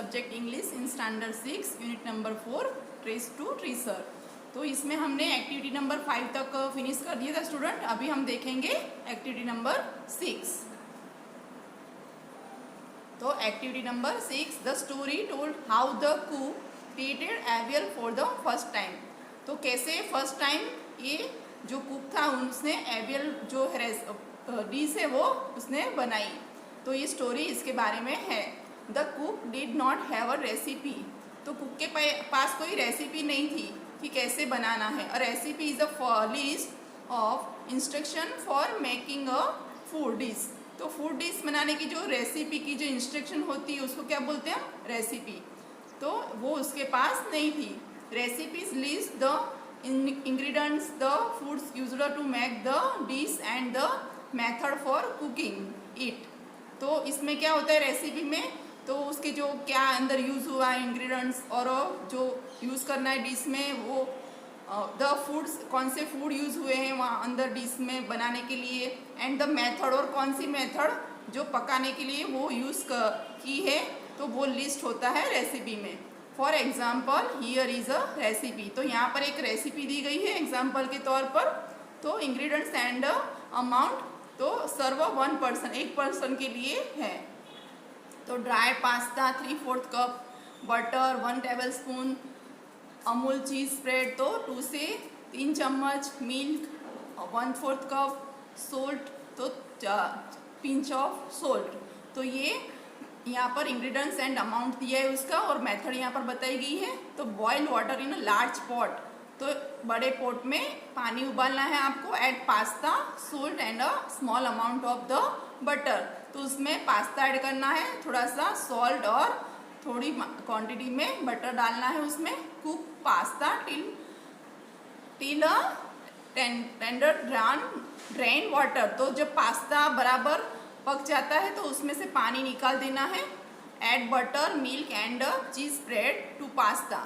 Subject English in standard 6 unit number 4 trash to treasure. तो इसमें हमने एक्टिविटी नंबर 5 तक फिनिश कर दिया था स्टूडेंट। अभी हम देखेंगे एक्टिविटी नंबर 6। तो activity number 6, the story told how the cook created AVL for the first time. तो कैसे फर्स्ट टाइम ये जो कुक था उसने एवियल जो डिश है वो उसने बनाई। तो ये स्टोरी इसके बारे में है। The cook did not have a recipe. तो कुक के पास कोई रेसिपी नहीं थी कि कैसे बनाना है। A recipe is a list of instruction for making a food dish. तो फूड डिश बनाने की जो रेसिपी की जो इंस्ट्रक्शन होती है उसको क्या बोलते हैं, रेसिपी। तो वो उसके पास नहीं थी। Recipes list the ingredients, the foods used to make the dish and the method for cooking it। तो इसमें क्या होता है रेसिपी में, तो उसके जो क्या अंदर यूज़ हुआ है इंग्रेडिएंट्स और जो यूज़ करना है डिश में वो द फूड्स, कौन से फूड यूज़ हुए हैं वहाँ अंदर डिश में बनाने के लिए, एंड द मेथड, और कौन सी मेथड जो पकाने के लिए वो यूज़ की है, तो वो लिस्ट होता है रेसिपी में। For example here is a recipe. तो यहाँ पर एक रेसिपी दी गई है एग्जाम्पल के तौर पर। तो इंग्रेडिएंट्स एंड अमाउंट, तो सर्व 1 पर्सन, एक पर्सन के लिए है। तो dry pasta 3/4 cup, butter 1 tablespoon, Amul cheese spread तो 2 से 3 चम्मच, मिल्क 1/4 कप, सोल्ट तो पिंच ऑफ सोल्ट। तो ये यहाँ पर इंग्रेडिएंट्स एंड अमाउंट दिया है उसका, और मेथड यहाँ पर बताई गई है। तो boil water in a large pot, तो बड़े पॉट में पानी उबालना है आपको। Add pasta, salt and a small amount of the butter, तो उसमें पास्ता ऐड करना है, थोड़ा सा सॉल्ट और थोड़ी क्वांटिटी में बटर डालना है उसमें। Cook pasta till a tender drain water, तो जब पास्ता बराबर पक जाता है तो उसमें से पानी निकाल देना है। Add butter, milk and cheese spread to pasta,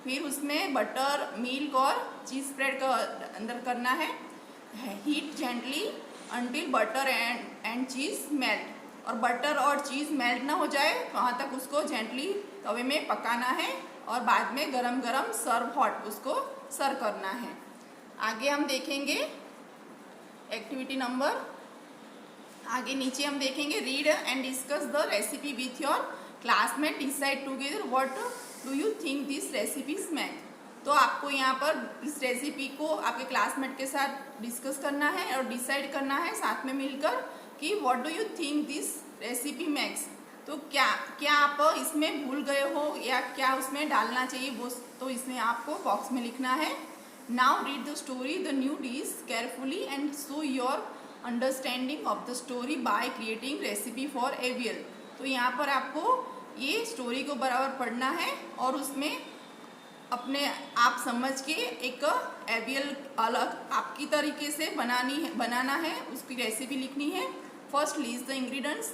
फिर उसमें बटर, मिल्क और चीज़ स्प्रेड का अंदर करना है। Heat gently until butter and cheese melt, और बटर और चीज़ मेल्ट ना हो जाए वहाँ तक उसको जेंटली तवे में पकाना है, और बाद में गरम गरम सर्व हॉट उसको सर्व करना है। आगे हम देखेंगे एक्टिविटी नंबर, आगे नीचे हम देखेंगे read and discuss the recipe with your classmate, decide together what do you think this recipe is make. तो आपको यहाँ पर इस रेसिपी को आपके क्लासमेट के साथ डिस्कस करना है और डिसाइड करना है साथ में मिलकर कि what do you think this recipe makes. तो क्या आप इसमें भूल गए हो या क्या उसमें डालना चाहिए वो, तो इसमें आपको बॉक्स में लिखना है। Now read the story the new dish carefully and show your understanding of the story by creating recipe for AVL. तो यहाँ पर आपको ये स्टोरी को बराबर पढ़ना है और उसमें अपने आप समझ के एक एवियल अलग आपकी तरीके से बनाना है, उसकी रेसिपी लिखनी है। First list the ingredients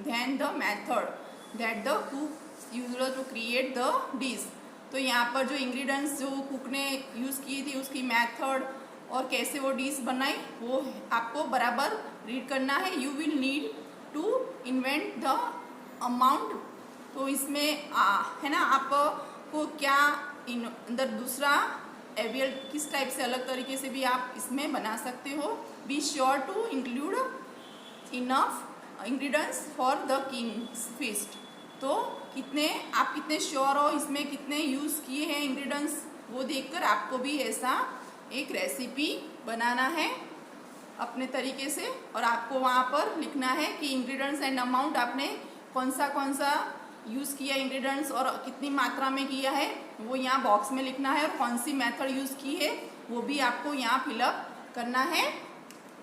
then the method that the cook used to create the dish. तो यहाँ पर जो इंग्रेडिएंट्स जो कुक ने यूज़ की थी उसकी मेथड और कैसे वो डिश बनाई वो आपको बराबर रीड करना है। You will need to invent the amount, तो इसमें है ना आपको क्या अंदर दूसरा एवियल किस टाइप से अलग तरीके से भी आप इसमें बना सकते हो। Be sure to include enough ingredients for the king's feast. तो कितने श्योर हो इसमें कितने यूज़ किए हैं इंग्रेडिएंट्स, वो देखकर आपको भी ऐसा एक रेसिपी बनाना है अपने तरीके से, और आपको वहाँ पर लिखना है कि इंग्रेडिएंट्स एंड अमाउंट आपने कौन सा यूज़ किया इंग्रेडिएंट्स और कितनी मात्रा में किया है वो यहाँ बॉक्स में लिखना है, और कौन सी मेथड यूज़ की है वो भी आपको यहाँ फिलअप करना है।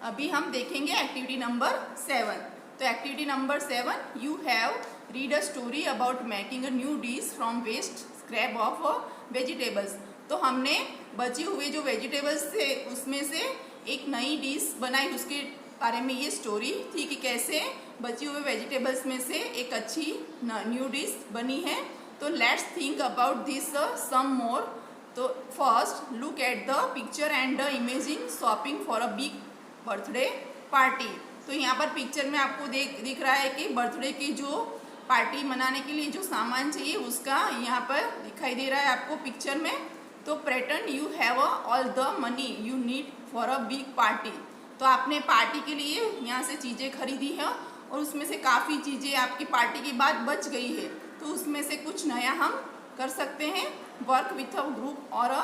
अभी हम देखेंगे एक्टिविटी नंबर 7। तो activity number 7, you have read a story about making a new dish from waste scrap of vegetables. तो हमने बचे हुए जो वेजिटेबल्स थे उसमें से एक नई डिश बनाई, उसके बारे में ये स्टोरी थी कि कैसे बचे हुए वेजिटेबल्स में से एक अच्छी न्यू डिश बनी है। तो लेट्स थिंक अबाउट दिस सम मोर। तो first look at the picture and the imaging shopping for a big birthday party. तो यहाँ पर पिक्चर में आपको दिख रहा है कि बर्थडे की जो पार्टी मनाने के लिए जो सामान चाहिए उसका यहाँ पर दिखाई दे रहा है आपको पिक्चर में। तो pretend you have all the money you need for a big party. तो आपने पार्टी के लिए यहाँ से चीज़ें खरीदी है और उसमें से काफ़ी चीज़ें आपकी पार्टी के बाद बच गई है, तो उसमें से कुछ नया हम कर सकते हैं। Work with a group or a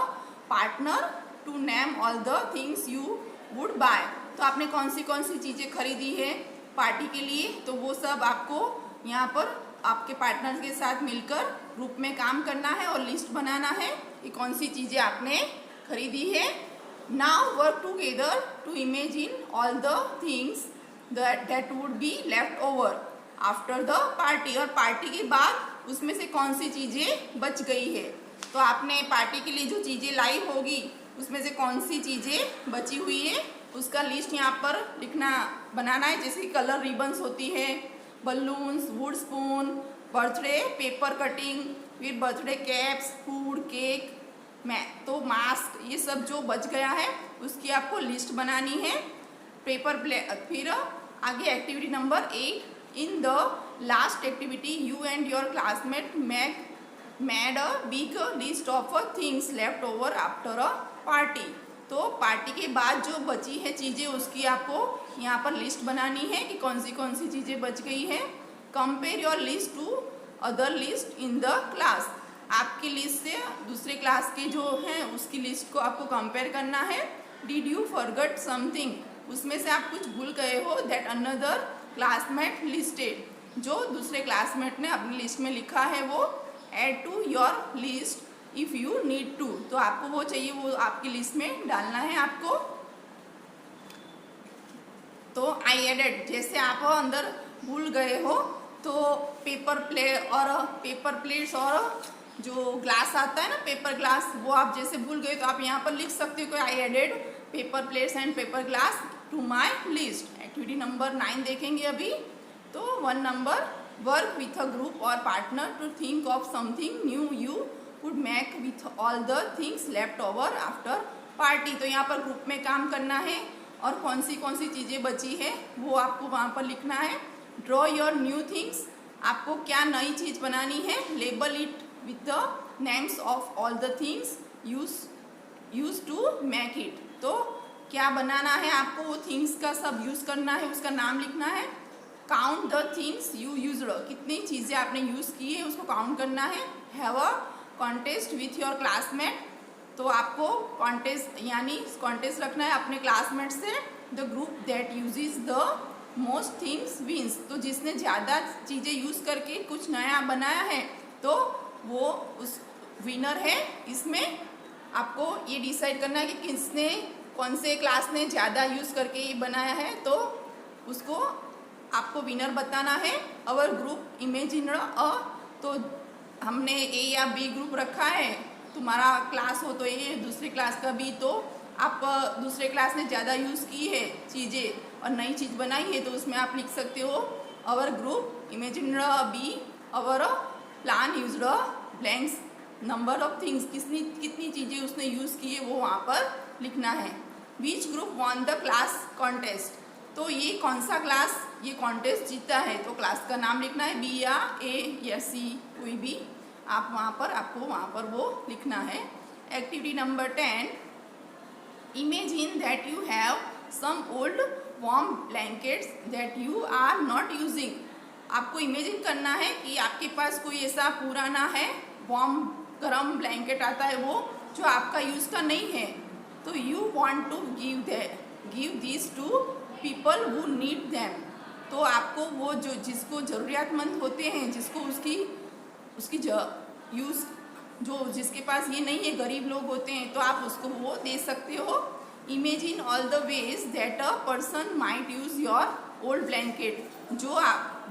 partner to name all the things you would buy. तो आपने कौन सी चीज़ें खरीदी है पार्टी के लिए, तो वो सब आपको यहाँ पर आपके पार्टनर के साथ मिलकर ग्रुप में काम करना है और लिस्ट बनाना है कि कौन सी चीज़ें आपने खरीदी है। Now work together to imagine all the things that would be left over after the party। और पार्टी के बाद उसमें से कौन सी चीज़ें बच गई है। तो आपने पार्टी के लिए जो चीज़ें लाई होगी उसमें से कौन सी चीज़ें बची हुई है उसका लिस्ट यहाँ पर बनाना है। जैसे कलर रिबन्स होती है, balloons, would spoon, birthday paper cutting, फिर बर्थडे कैप्स, फूड, केक, तो मास्क, ये सब जो बच गया है उसकी आपको लिस्ट बनानी है। पेपर प्ले फिर आगे activity number 8, in the last activity you and your classmate made a big list of things left over after a party. तो पार्टी के बाद जो बची है चीज़ें उसकी आपको यहाँ पर लिस्ट बनानी है कि कौन सी चीज़ें बच गई है। Compare your list to other list in the class. आपकी लिस्ट से दूसरे क्लास के जो हैं उसकी लिस्ट को आपको कंपेयर करना है। डिड यू फॉरगेट समथिंग, उसमें से आप कुछ भूल गए हो दैट अनदर क्लासमेट लिस्टेड, जो दूसरे क्लासमेट ने अपनी लिस्ट में लिखा है वो add to your list if you need to. तो आपको वो चाहिए वो आपकी लिस्ट में डालना है आपको। तो आई एडेड, जैसे आप अंदर भूल गए हो तो पेपर प्लेट्स और जो ग्लास आता है ना पेपर ग्लास, वो आप जैसे भूल गए तो आप यहाँ पर लिख सकते हो कि I added paper plates and paper glass to my list. Activity number 9 देखेंगे अभी। तो 1 नंबर, work with a group or partner to think of something new you would make with all the things left over after party. तो यहाँ पर group में काम करना है और कौन सी चीज़ें बची है वो आपको वहाँ पर लिखना है। ड्रॉ योर न्यू थिंग्स, आपको क्या नई चीज़ बनानी है। Label it with the names of all the things use to make it. तो क्या बनाना है आपको, वो थिंग्स का सब यूज़ करना है, उसका नाम लिखना है। Count the things you used, कितनी चीज़ें आपने यूज़ की है उसको काउंट करना है। Have a contest with your classmate, तो आपको कॉन्टेस्ट रखना है अपने क्लासमेट से। The group that uses the most things wins, तो जिसने ज़्यादा चीज़ें यूज़ करके कुछ नया बनाया है तो वो उस विनर है। इसमें आपको ये डिसाइड करना है कि कौन से क्लास ने ज़्यादा यूज़ करके ये बनाया है, तो उसको आपको विनर बताना है। अवर ग्रुप इमेजिन तो हमने ए या बी ग्रुप रखा है, तुम्हारा क्लास हो तो ए, दूसरे क्लास का बी, तो आप दूसरे क्लास ने ज़्यादा यूज़ की है चीज़ें और नई चीज़ बनाई है तो उसमें आप लिख सकते हो our group imagine be, our plan use blanks number of things, कितनी चीज़ें उसने यूज़ की है वो वहाँ पर लिखना है। Which group won the class contest, तो ये कौन सा क्लास ये कॉन्टेस्ट जीता है, तो क्लास का नाम लिखना है, बी या ए या सी कोई भी आप आपको वहाँ पर वो लिखना है। Activity number 10, imagine that you have some old warm blankets that you are not using. आपको इमेजिन करना है कि आपके पास कोई ऐसा पुराना है वार्म गर्म ब्लैंकेट आता है वो जो आपका यूज़ का नहीं है, तो you want to give this to people who need them. तो आपको वो जो जिसको ज़रूरियातमंद होते हैं, जिसको उसकी यूज़ जो जिसके पास ये नहीं है, गरीब लोग होते हैं, तो आप उसको वो दे सकते हो। Imagine all the ways that a person might use your old blanket, जो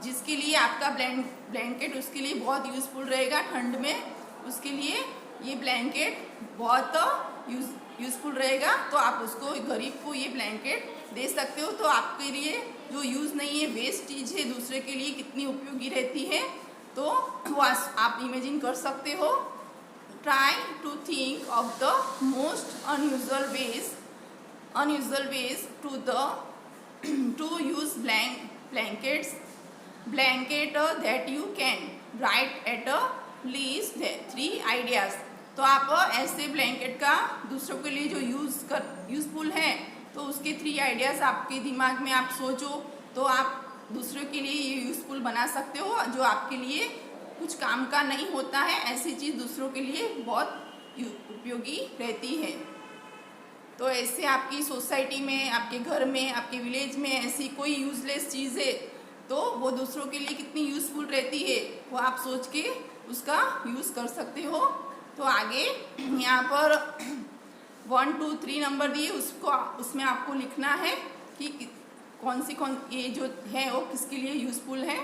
जिसके लिए आपका ब्लैंकेट उसके लिए बहुत यूज़फुल रहेगा ठंड में, उसके लिए ये ब्लैंकेट बहुत यूज़फुल रहेगा, तो आप उसको गरीब को ये ब्लैंकेट दे सकते हो। तो आपके लिए जो यूज़ नहीं है, वेस्ट चीज़ है, दूसरे के लिए कितनी उपयोगी रहती है, तो वो आप इमेजिन कर सकते हो। Try to think of the most unusual ways to use blankets blanket that you can write at least 3 ideas. तो आप ऐसे ब्लैंकेट का दूसरों के लिए जो यूज़फुल है तो उसके 3 आइडियाज़ आपके दिमाग में आप सोचो, तो आप दूसरों के लिए ये यूज़फुल बना सकते हो। जो आपके लिए कुछ काम का नहीं होता है, ऐसी चीज़ दूसरों के लिए बहुत उपयोगी रहती है। तो ऐसे आपकी सोसाइटी में, आपके घर में, आपके विलेज में ऐसी कोई यूज़लेस चीज़ है तो वो दूसरों के लिए कितनी यूज़फुल रहती है वो आप सोच के उसका यूज़ कर सकते हो। तो आगे यहाँ पर 1 2 3 नंबर दिए, उसमें आपको लिखना है कि कौन ये जो है वो किसके लिए यूज़फुल है।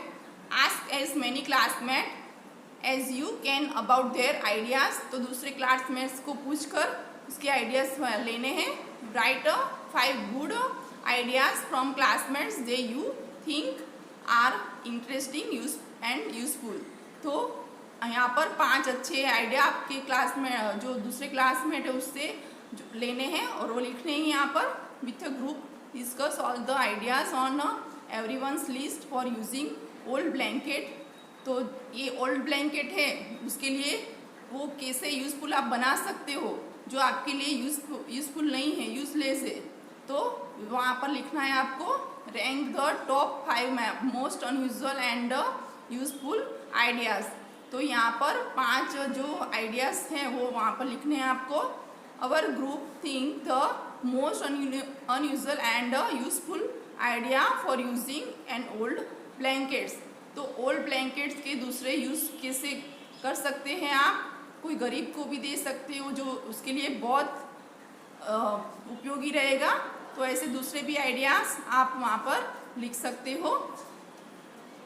Ask as many classmate as you can about their ideas. तो दूसरे क्लासमेट्स को पूछकर उसके आइडियाज़ लेने हैं। Write 5 good ideas from classmates they you think are interesting and useful. तो यहाँ पर 5 अच्छे आइडिया आपके क्लास में जो दूसरे क्लासमेट है उससे लेने हैं और वो लिखने हैं यहाँ पर। With a group discuss all the ideas on everyone's list for using old blanket. तो ये ओल्ड ब्लैंकेट है, उसके लिए वो कैसे यूज़फुल आप बना सकते हो जो आपके लिए यूज़फुल नहीं है, यूज़लेस है। तो वहाँ पर लिखना है आपको rank the top 5 most unusual and useful ideas. तो यहाँ पर 5 जो आइडियाज़ हैं वो वहाँ पर लिखने हैं आपको। अवर group think the most unusual and useful idea for using an old blankets. तो ओल्ड ब्लैंकेट्स के दूसरे यूज़ कैसे कर सकते हैं आप, कोई गरीब को भी दे सकते हो जो उसके लिए बहुत उपयोगी रहेगा। तो ऐसे दूसरे भी आइडियाज़ आप वहाँ पर लिख सकते हो।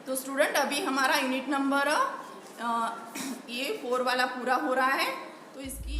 तो स्टूडेंट अभी हमारा यूनिट नंबर ये 4 वाला पूरा हो रहा है। तो इसकी